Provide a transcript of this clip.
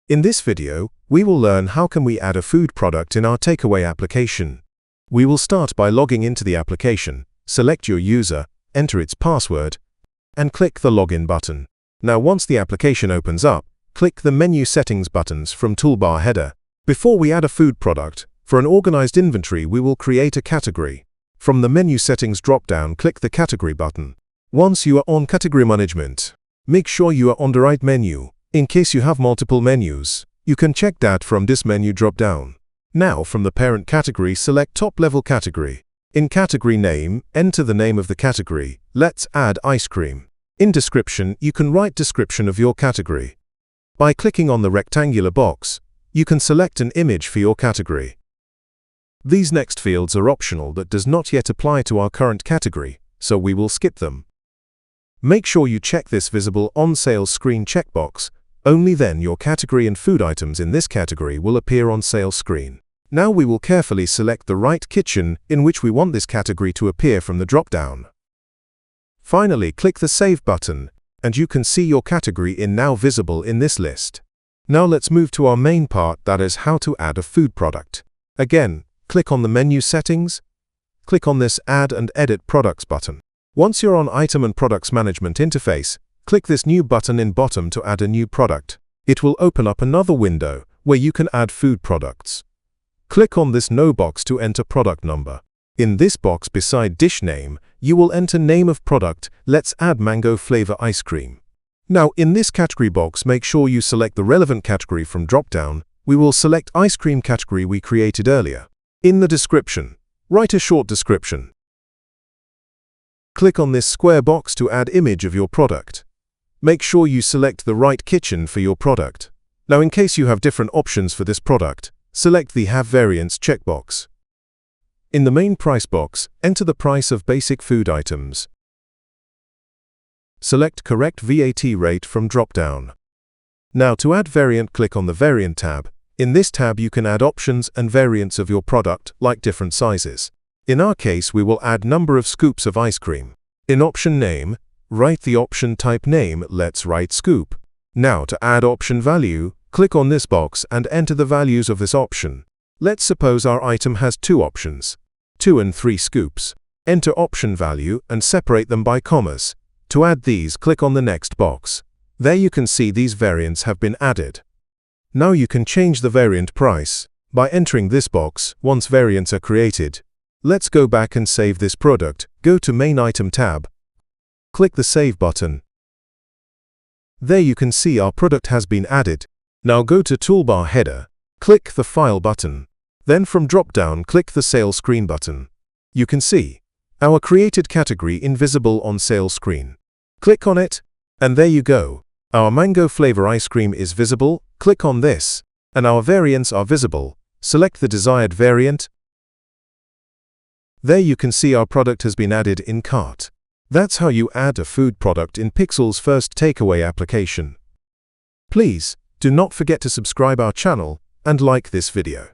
In this video, we will learn how can we add a food product in our takeaway application. We will start by logging into the application, select your user, enter its password, and click the Login button. Now once the application opens up, click the Menu Settings buttons from Toolbar Header. Before we add a food product, for an organized inventory we will create a category. From the Menu Settings drop-down, click the Category button. Once you are on Category Management, make sure you are on the right menu. In case you have multiple menus, you can check that from this menu drop-down. Now from the parent category, select top-level category. In category name, enter the name of the category. Let's add ice cream. In description, you can write description of your category. By clicking on the rectangular box, you can select an image for your category. These next fields are optional that does not yet apply to our current category, so we will skip them. Make sure you check this Visible on Sales screen checkbox. Only then your category and food items in this category will appear on sales screen. Now we will carefully select the right kitchen in which we want this category to appear from the drop-down. Finally, click the Save button, and you can see your category now visible in this list. Now let's move to our main part, that is how to add a food product. Again, click on the Menu Settings, click on this Add and Edit Products button. Once you're on Item and Products Management interface, click this New button in bottom to add a new product. It will open up another window where you can add food products. Click on this No box to enter product number. In this box beside dish name, you will enter name of product. Let's add mango flavor ice cream. Now in this category box, make sure you select the relevant category from drop-down. We will select ice cream category we created earlier. In the description, write a short description. Click on this square box to add image of your product. Make sure you select the right kitchen for your product. Now in case you have different options for this product, select the Have Variants checkbox. In the main price box, enter the price of basic food items. Select Correct VAT rate from drop-down. Now to add variant, click on the Variant tab. In this tab you can add options and variants of your product, like different sizes. In our case, we will add number of scoops of ice cream. In option name, write the option type name. Let's write scoop. Now to add option value, click on this box and enter the values of this option. Let's suppose our item has two options, 2 and 3 scoops. Enter option value and separate them by commas. To add these, click on the next box. There you can see these variants have been added. Now you can change the variant price by entering this box once variants are created. Let's go back and save this product. Go to Main Item tab. Click the Save button. There you can see our product has been added. Now go to Toolbar Header. Click the File button. Then from drop-down, click the Sales Screen button. You can see our created category invisible on sales screen. Click on it, and there you go. Our mango flavor ice cream is visible. Click on this, and our variants are visible. Select the desired variant. There you can see our product has been added in cart. That's how you add a food product in Pixel's first takeaway application. Please do not forget to subscribe our channel and like this video.